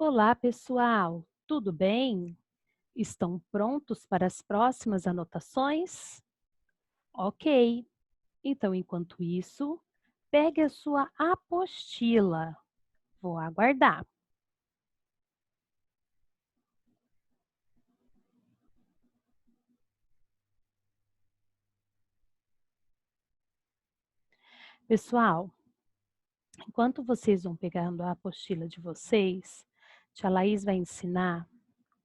Olá, pessoal, tudo bem? Estão prontos para as próximas anotações? Ok, então enquanto isso, pegue a sua apostila. Vou aguardar. Pessoal, enquanto vocês vão pegando a apostila de vocês, tia Laís vai ensinar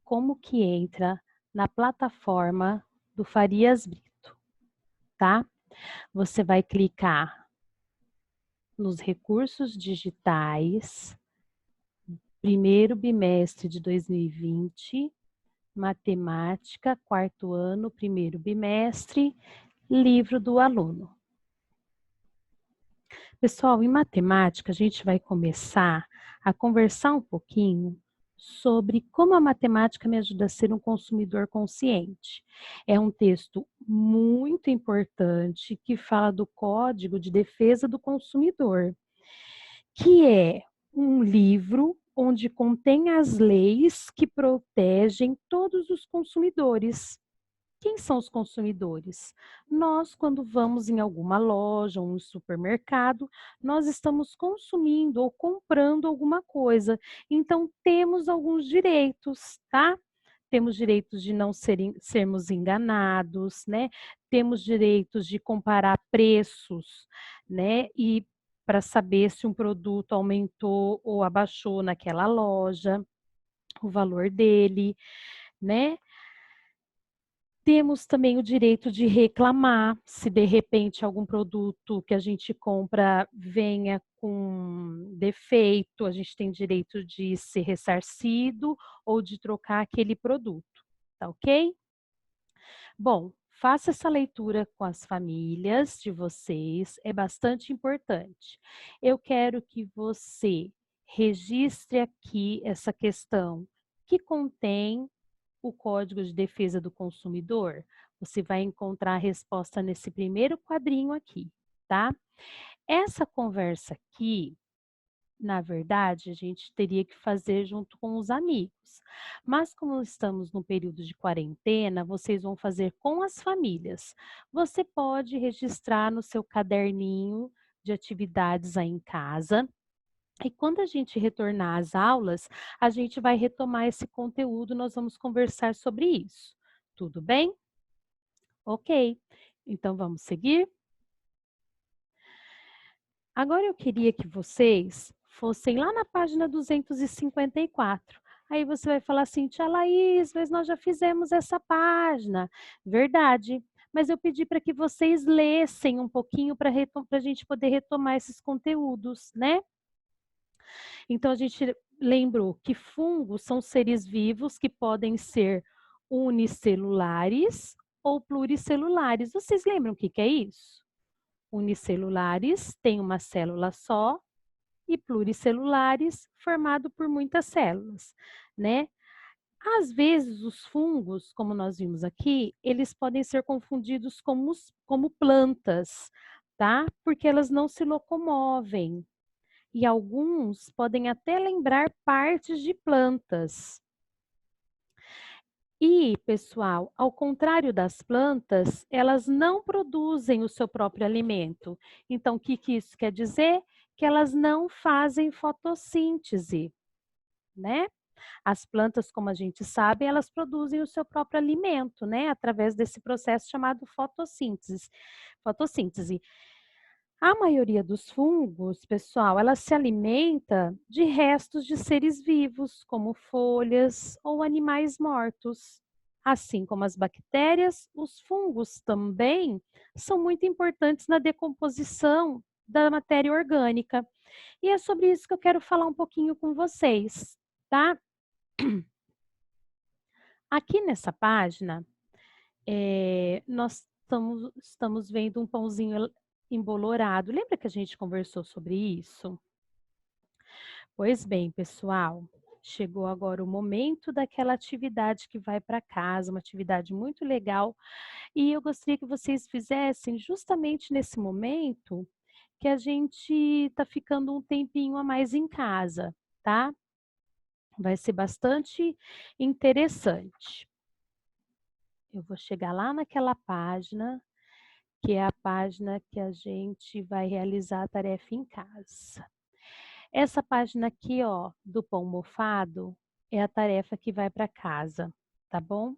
como que entra na plataforma do Farias Brito, tá? Você vai clicar nos recursos digitais. Primeiro bimestre de 2020, matemática, quarto ano, primeiro bimestre, livro do aluno. Pessoal, em matemática, a gente vai começar a conversar um pouquinho sobre como a matemática me ajuda a ser um consumidor consciente. É um texto muito importante que fala do Código de Defesa do Consumidor, que é um livro onde contém as leis que protegem todos os consumidores. Quem são os consumidores? Nós, quando vamos em alguma loja ou um supermercado, nós estamos consumindo ou comprando alguma coisa. Então, temos alguns direitos, tá? Temos direitos de não sermos enganados, né? Temos direitos de comparar preços, né? E para saber se um produto aumentou ou abaixou naquela loja, o valor dele, né? Temos também o direito de reclamar, se de repente algum produto que a gente compra venha com defeito, a gente tem direito de ser ressarcido ou de trocar aquele produto, tá ok? Bom, faça essa leitura com as famílias de vocês, é bastante importante. Eu quero que você registre aqui essa questão que contém o Código de Defesa do Consumidor. Você vai encontrar a resposta nesse primeiro quadrinho aqui, tá? Essa conversa aqui, na verdade, a gente teria que fazer junto com os amigos. Mas como estamos no período de quarentena, vocês vão fazer com as famílias. Você pode registrar no seu caderninho de atividades aí em casa. E quando a gente retornar às aulas, a gente vai retomar esse conteúdo, nós vamos conversar sobre isso. Tudo bem? Ok. Então vamos seguir? Agora eu queria que vocês fossem lá na página 254. Aí você vai falar assim, tia Laís, mas nós já fizemos essa página. Verdade. Mas eu pedi para que vocês lessem um pouquinho para a gente poder retomar esses conteúdos, né? Então, a gente lembrou que fungos são seres vivos que podem ser unicelulares ou pluricelulares. Vocês lembram o que é isso? Unicelulares têm uma célula só e pluricelulares formado por muitas células, né? Às vezes, os fungos, como nós vimos aqui, eles podem ser confundidos como plantas, tá? Porque elas não se locomovem, e alguns podem até lembrar partes de plantas. E, pessoal, ao contrário das plantas, elas não produzem o seu próprio alimento. Então, o que isso quer dizer? Que elas não fazem fotossíntese, né? As plantas, como a gente sabe, elas produzem o seu próprio alimento, né? Através desse processo chamado fotossíntese. Fotossíntese. A maioria dos fungos, pessoal, ela se alimenta de restos de seres vivos, como folhas ou animais mortos. Assim como as bactérias, os fungos também são muito importantes na decomposição da matéria orgânica. E é sobre isso que eu quero falar um pouquinho com vocês, tá? Aqui nessa página, nós estamos vendo um pãozinho embolorado. Lembra que a gente conversou sobre isso? Pois bem, pessoal, chegou agora o momento daquela atividade que vai para casa, uma atividade muito legal, e eu gostaria que vocês fizessem justamente nesse momento que a gente está ficando um tempinho a mais em casa, tá? Vai ser bastante interessante. Eu vou chegar lá naquela página, que é a página que a gente vai realizar a tarefa em casa. Essa página aqui, ó, do pão mofado, é a tarefa que vai para casa, tá bom?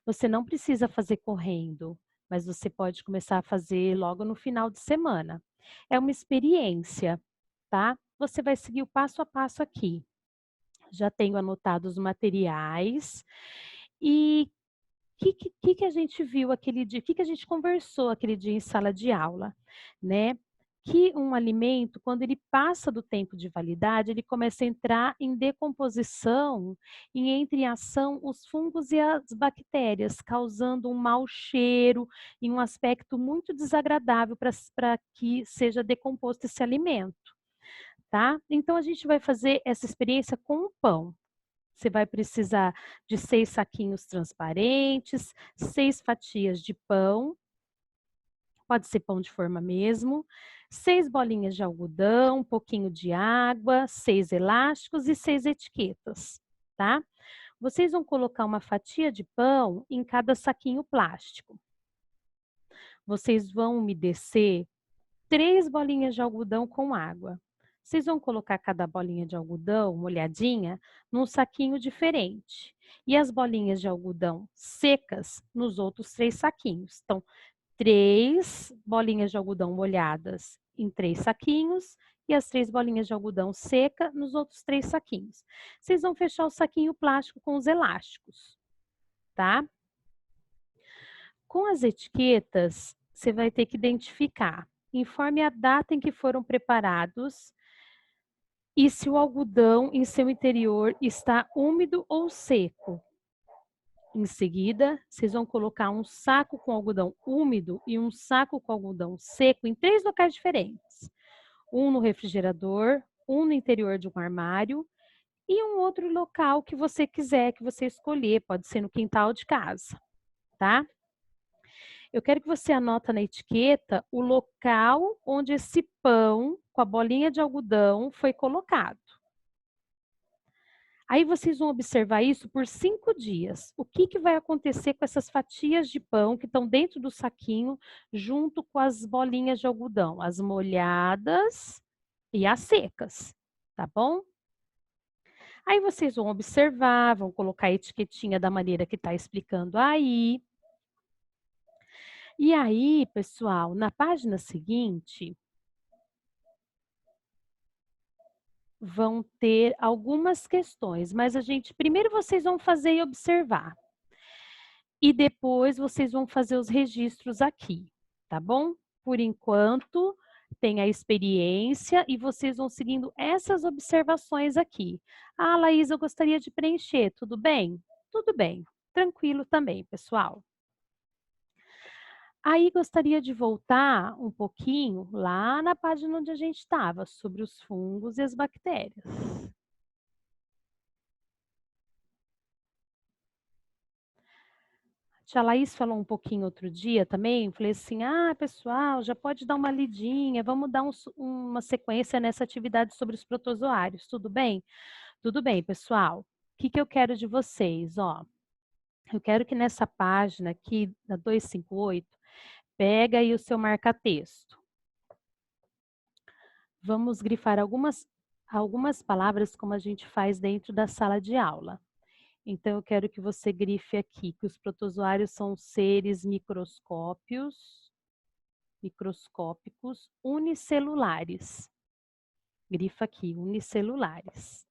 Você não precisa fazer correndo, mas você pode começar a fazer logo no final de semana. É uma experiência, tá? Você vai seguir o passo a passo aqui. Já tenho anotado os materiais e que a gente viu aquele dia, que a gente conversou aquele dia em sala de aula, né? Que um alimento, quando ele passa do tempo de validade, ele começa a entrar em decomposição e entra em ação os fungos e as bactérias, causando um mau cheiro e um aspecto muito desagradável para que seja decomposto esse alimento, tá? Então a gente vai fazer essa experiência com o pão. Você vai precisar de 6 saquinhos transparentes, 6 fatias de pão, pode ser pão de forma mesmo, 6 bolinhas de algodão, um pouquinho de água, 6 elásticos e 6 etiquetas, tá? Vocês vão colocar uma fatia de pão em cada saquinho plástico. Vocês vão umedecer 3 bolinhas de algodão com água. Vocês vão colocar cada bolinha de algodão molhadinha num saquinho diferente. E as bolinhas de algodão secas nos outros 3 saquinhos. Então, 3 bolinhas de algodão molhadas em 3 saquinhos e as 3 bolinhas de algodão seca nos outros 3 saquinhos. Vocês vão fechar o saquinho plástico com os elásticos, tá? Com as etiquetas, você vai ter que identificar, informe a data em que foram preparados e se o algodão em seu interior está úmido ou seco. Em seguida, vocês vão colocar um saco com algodão úmido e um saco com algodão seco em 3 locais diferentes. Um no refrigerador, um no interior de um armário e um outro local que você quiser, que você escolher, pode ser no quintal de casa, tá? Eu quero que você anota na etiqueta o local onde esse pão com a bolinha de algodão foi colocado. Aí vocês vão observar isso por 5 dias. O que vai acontecer com essas fatias de pão que estão dentro do saquinho, junto com as bolinhas de algodão, as molhadas e as secas, tá bom? Aí vocês vão observar, vão colocar a etiquetinha da maneira que está explicando aí. E aí, pessoal, na página seguinte, vão ter algumas questões, mas primeiro vocês vão fazer e observar. E depois vocês vão fazer os registros aqui, tá bom? Por enquanto, tem a experiência e vocês vão seguindo essas observações aqui. Ah, Laís, eu gostaria de preencher, tudo bem? Tudo bem, tranquilo também, pessoal. Aí gostaria de voltar um pouquinho lá na página onde a gente estava, sobre os fungos e as bactérias. A tia Laís falou um pouquinho outro dia também, falei assim, ah, pessoal, já pode dar uma lidinha, vamos dar uma sequência nessa atividade sobre os protozoários, tudo bem? Tudo bem, pessoal. O que eu quero de vocês, ó? Eu quero que nessa página aqui, da 258, pega aí o seu marca-texto. Vamos grifar algumas palavras como a gente faz dentro da sala de aula. Então, eu quero que você grife aqui que os protozoários são seres microscópicos unicelulares. Grifa aqui, unicelulares.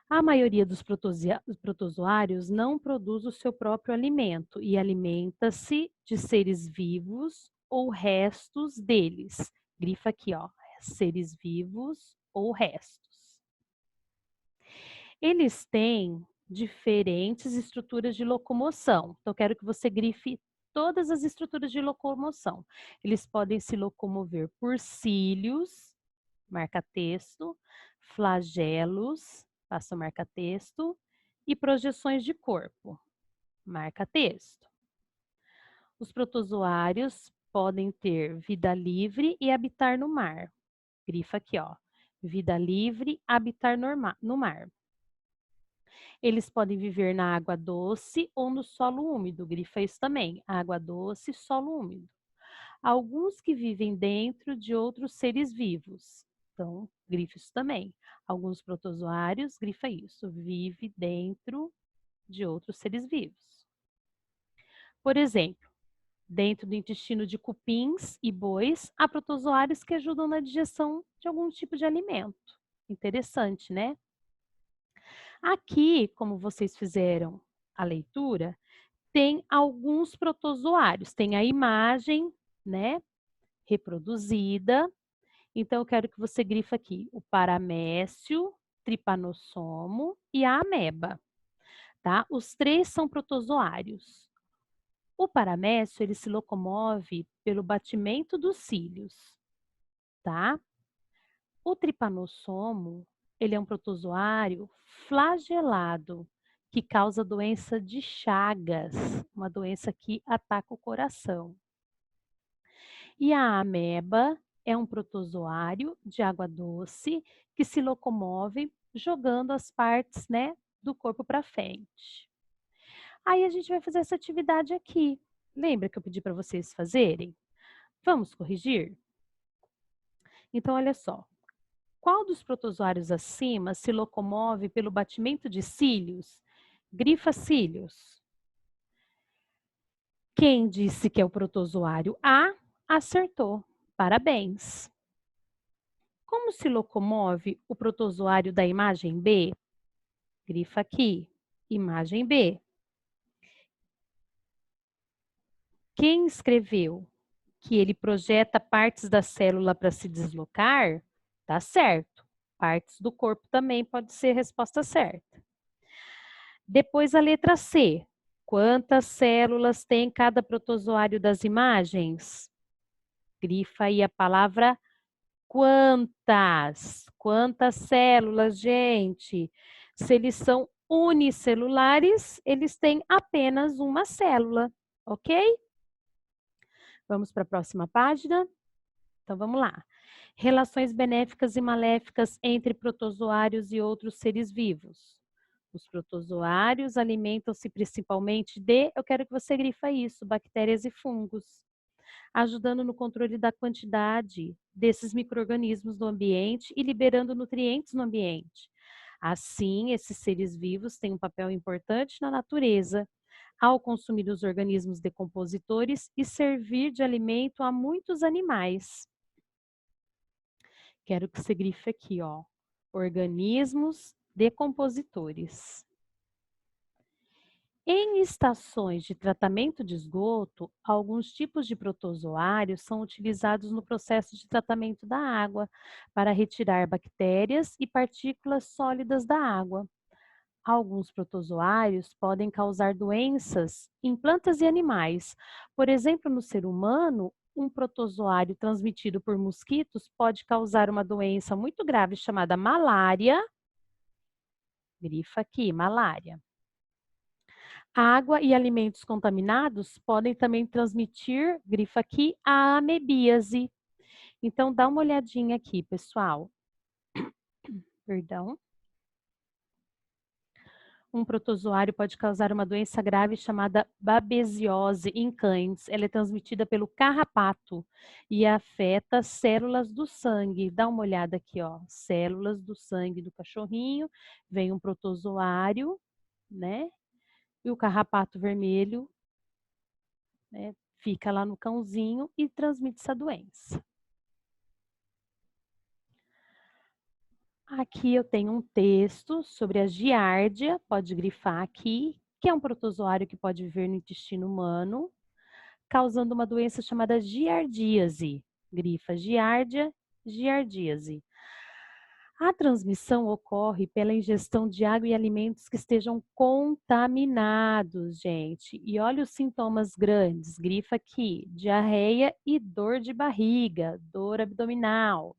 A maioria dos protozoários não produz o seu próprio alimento e alimenta-se de seres vivos ou restos deles. Grifa aqui, ó, seres vivos ou restos. Eles têm diferentes estruturas de locomoção. Então, eu quero que você grife todas as estruturas de locomoção. Eles podem se locomover por cílios, marca-texto, flagelos, faça o marca-texto, e projeções de corpo, marca-texto. Os protozoários podem ter vida livre e habitar no mar. Grifa aqui, ó. Vida livre, habitar no mar. Eles podem viver na água doce ou no solo úmido, grifa isso também, água doce, solo úmido. Alguns que vivem dentro de outros seres vivos, então grifa isso também. Alguns protozoários, grifa isso, vive dentro de outros seres vivos. Por exemplo, dentro do intestino de cupins e bois, há protozoários que ajudam na digestão de algum tipo de alimento. Interessante, né? Aqui, como vocês fizeram a leitura, tem alguns protozoários, tem a imagem, né, reproduzida. Então, eu quero que você grife aqui o paramécio, tripanossomo e a ameba, tá? Os três são protozoários. O paramécio, ele se locomove pelo batimento dos cílios, tá? O tripanossomo, ele é um protozoário flagelado, que causa doença de Chagas, uma doença que ataca o coração. E a ameba é um protozoário de água doce que se locomove jogando as partes, né, do corpo para frente. Aí a gente vai fazer essa atividade aqui. Lembra que eu pedi para vocês fazerem? Vamos corrigir? Então, olha só. Qual dos protozoários acima se locomove pelo batimento de cílios? Grifa cílios. Quem disse que é o protozoário A, acertou. Parabéns. Como se locomove o protozoário da imagem B? Grifa aqui, imagem B. Quem escreveu que ele projeta partes da célula para se deslocar? Tá certo. Partes do corpo também pode ser a resposta certa. Depois a letra C. Quantas células tem cada protozoário das imagens? Grifa aí a palavra quantas. Quantas células, gente? Se eles são unicelulares, eles têm apenas uma célula, ok? Vamos para a próxima página? Então, vamos lá. Relações benéficas e maléficas entre protozoários e outros seres vivos. Os protozoários alimentam-se principalmente de, eu quero que você grifa isso, bactérias e fungos, ajudando no controle da quantidade desses micro-organismos no ambiente e liberando nutrientes no ambiente. Assim, esses seres vivos têm um papel importante na natureza, ao consumir os organismos decompositores e servir de alimento a muitos animais. Quero que você grife aqui, ó, organismos decompositores. Em estações de tratamento de esgoto, alguns tipos de protozoários são utilizados no processo de tratamento da água para retirar bactérias e partículas sólidas da água. Alguns protozoários podem causar doenças em plantas e animais. Por exemplo, no ser humano, um protozoário transmitido por mosquitos pode causar uma doença muito grave chamada malária. Grifa aqui, malária. Água e alimentos contaminados podem também transmitir, grifa aqui, a amebíase. Então, dá uma olhadinha aqui, pessoal. Perdão. Um protozoário pode causar uma doença grave chamada babesiose em cães. Ela é transmitida pelo carrapato e afeta células do sangue. Dá uma olhada aqui, ó. Células do sangue do cachorrinho. Vem um protozoário, né? E o carrapato vermelho, né, fica lá no cãozinho e transmite essa doença. Aqui eu tenho um texto sobre a giardia, pode grifar aqui, que é um protozoário que pode viver no intestino humano, causando uma doença chamada giardíase. Grifa giardia, giardíase. A transmissão ocorre pela ingestão de água e alimentos que estejam contaminados, gente. E olha os sintomas grandes, grifa aqui, diarreia e dor de barriga, dor abdominal.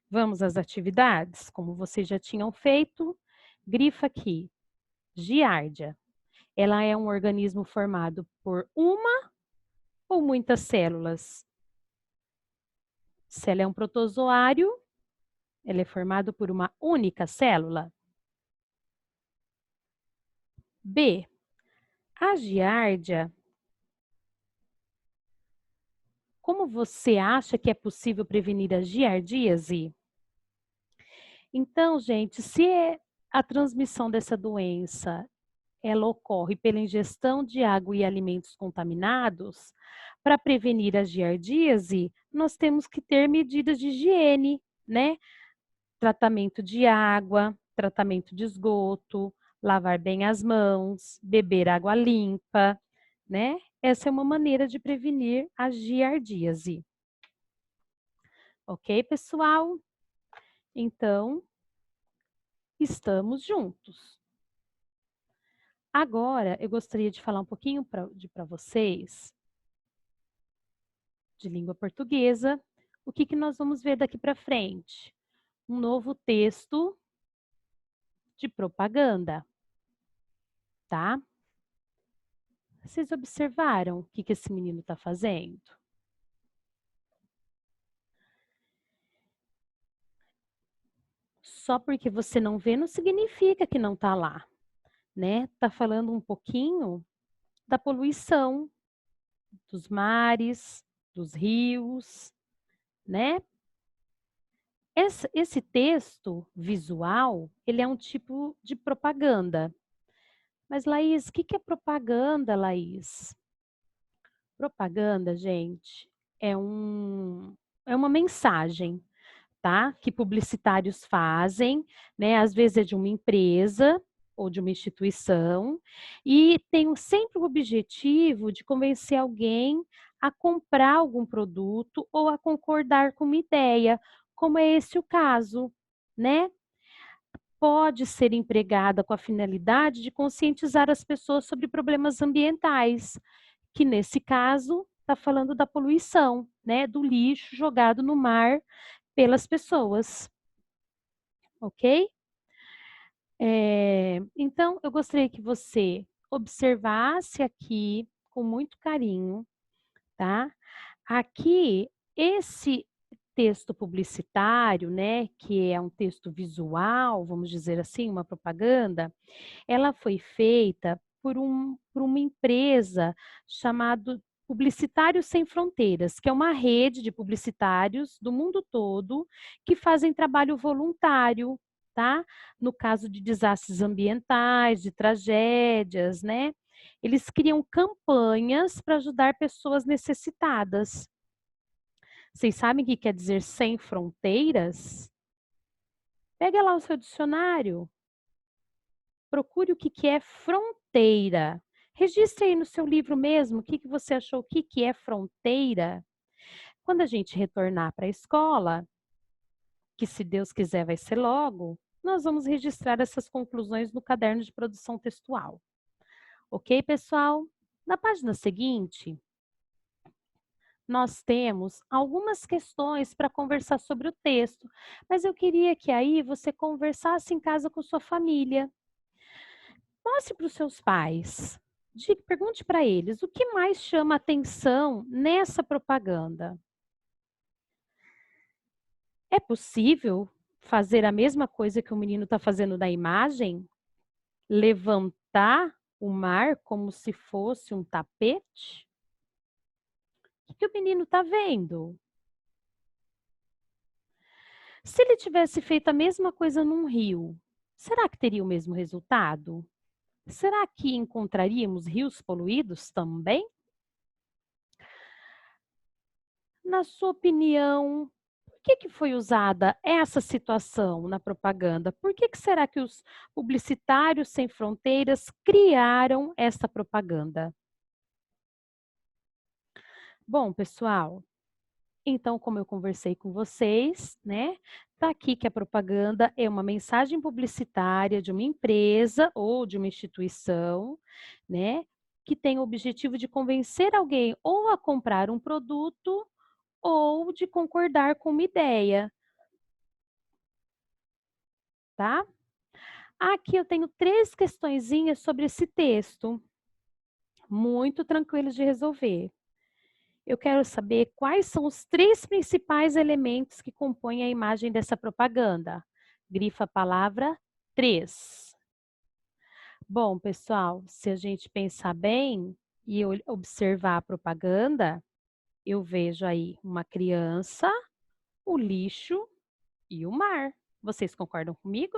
Vamos às atividades? Como vocês já tinham feito, grifa aqui, giardia. Ela é um organismo formado por uma ou muitas células? Se ela é um protozoário, ele é formado por uma única célula. B. A giardia. Como você acha que é possível prevenir a giardíase? Então, gente, se a transmissão dessa doença ela ocorre pela ingestão de água e alimentos contaminados, para prevenir a giardíase, nós temos que ter medidas de higiene, né? Tratamento de água, tratamento de esgoto, lavar bem as mãos, beber água limpa, né? Essa é uma maneira de prevenir a giardíase. Ok, pessoal? Então, estamos juntos. Agora, eu gostaria de falar um pouquinho para vocês de língua portuguesa. O que nós vamos ver daqui para frente? Um novo texto de propaganda, tá? Vocês observaram o que esse menino está fazendo? Só porque você não vê não significa que não está lá, né? Está falando um pouquinho da poluição dos mares, dos rios, né? Esse texto visual, ele é um tipo de propaganda. Mas, Laís, o que é propaganda, Laís? Propaganda, gente, é uma mensagem, tá? Que publicitários fazem, né? Às vezes é de uma empresa ou de uma instituição, e tem sempre o objetivo de convencer alguém a comprar algum produto ou a concordar com uma ideia, como é esse o caso, né? Pode ser empregada com a finalidade de conscientizar as pessoas sobre problemas ambientais, que nesse caso está falando da poluição, né, do lixo jogado no mar pelas pessoas, ok? Então, eu gostaria que você observasse aqui com muito carinho, tá? Aqui, esse texto publicitário, né, que é um texto visual, vamos dizer assim, uma propaganda, ela foi feita por uma empresa chamada Publicitários Sem Fronteiras, que é uma rede de publicitários do mundo todo que fazem trabalho voluntário, tá? No caso de desastres ambientais, de tragédias, né? Eles criam campanhas para ajudar pessoas necessitadas. Vocês sabem o que quer dizer sem fronteiras? Pega lá o seu dicionário. Procure o que é fronteira. Registre aí no seu livro mesmo o que você achou, o que é fronteira. Quando a gente retornar para a escola, que se Deus quiser vai ser logo, nós vamos registrar essas conclusões no caderno de produção textual. Ok, pessoal? Na página seguinte, nós temos algumas questões para conversar sobre o texto, mas eu queria que aí você conversasse em casa com sua família. Mostre para os seus pais. Pergunte para eles o que mais chama atenção nessa propaganda. É possível fazer a mesma coisa que o menino está fazendo na imagem? Levantar o mar como se fosse um tapete? O que o menino está vendo? Se ele tivesse feito a mesma coisa num rio, será que teria o mesmo resultado? Será que encontraríamos rios poluídos também? Na sua opinião, por que foi usada essa situação na propaganda? Por que será que os publicitários sem fronteiras criaram essa propaganda? Bom, pessoal, então, como eu conversei com vocês, né? Tá aqui que a propaganda é uma mensagem publicitária de uma empresa ou de uma instituição, né? Que tem o objetivo de convencer alguém ou a comprar um produto ou de concordar com uma ideia, tá? Aqui eu tenho 3 questõezinhas sobre esse texto, muito tranquilos de resolver. Eu quero saber quais são os 3 principais elementos que compõem a imagem dessa propaganda. Grifa a palavra 3. Bom, pessoal, se a gente pensar bem e observar a propaganda, eu vejo aí uma criança, o lixo e o mar. Vocês concordam comigo?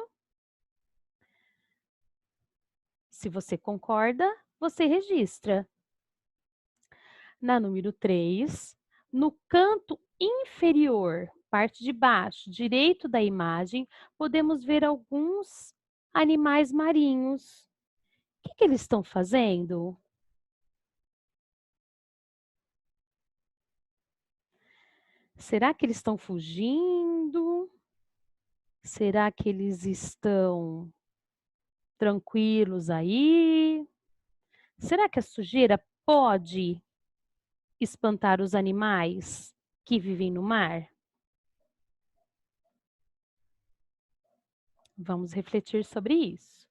Se você concorda, você registra. Na número 3, no canto inferior, parte de baixo, direito da imagem, podemos ver alguns animais marinhos. O que eles estão fazendo? Será que eles estão fugindo? Será que eles estão tranquilos aí? Será que a sujeira pode espantar os animais que vivem no mar? Vamos refletir sobre isso.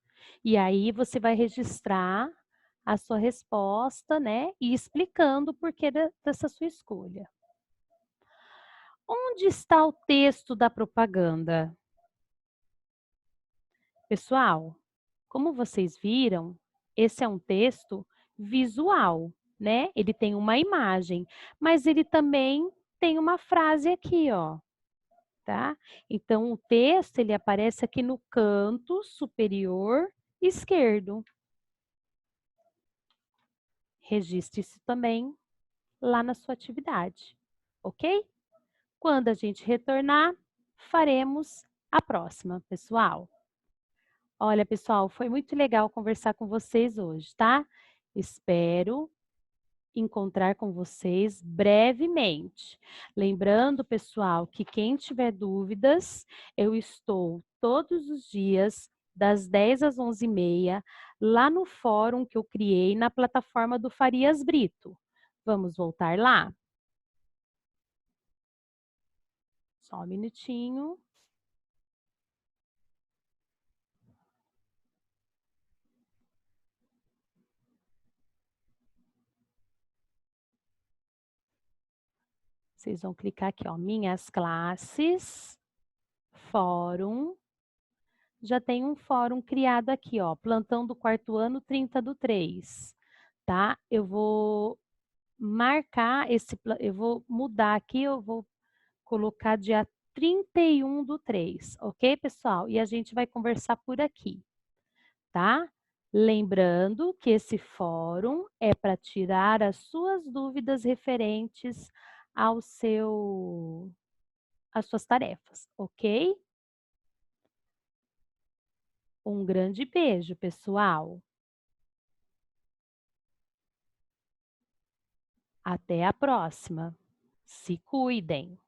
E aí você vai registrar a sua resposta, né? E explicando o porquê dessa sua escolha. Onde está o texto da propaganda? Pessoal, como vocês viram, esse é um texto visual, né? Ele tem uma imagem, mas ele também tem uma frase aqui, ó, tá? Então, o texto, ele aparece aqui no canto superior esquerdo. Registre isso também lá na sua atividade, ok? Quando a gente retornar, faremos a próxima, pessoal. Olha, pessoal, foi muito legal conversar com vocês hoje, tá? Espero encontrar com vocês brevemente. Lembrando, pessoal, que quem tiver dúvidas, eu estou todos os dias, das 10 às 11h30, lá no fórum que eu criei na plataforma do Farias Brito. Vamos voltar lá? Só um minutinho. Vocês vão clicar aqui, ó, minhas classes, fórum. Já tem um fórum criado aqui, ó, plantão do quarto ano, 30/3, tá? Eu vou marcar eu vou mudar aqui, eu vou colocar dia 31/3, ok, pessoal? E a gente vai conversar por aqui, tá? Lembrando que esse fórum é para tirar as suas dúvidas referentes ao às suas tarefas, ok? Um grande beijo, pessoal. Até a próxima. Se cuidem.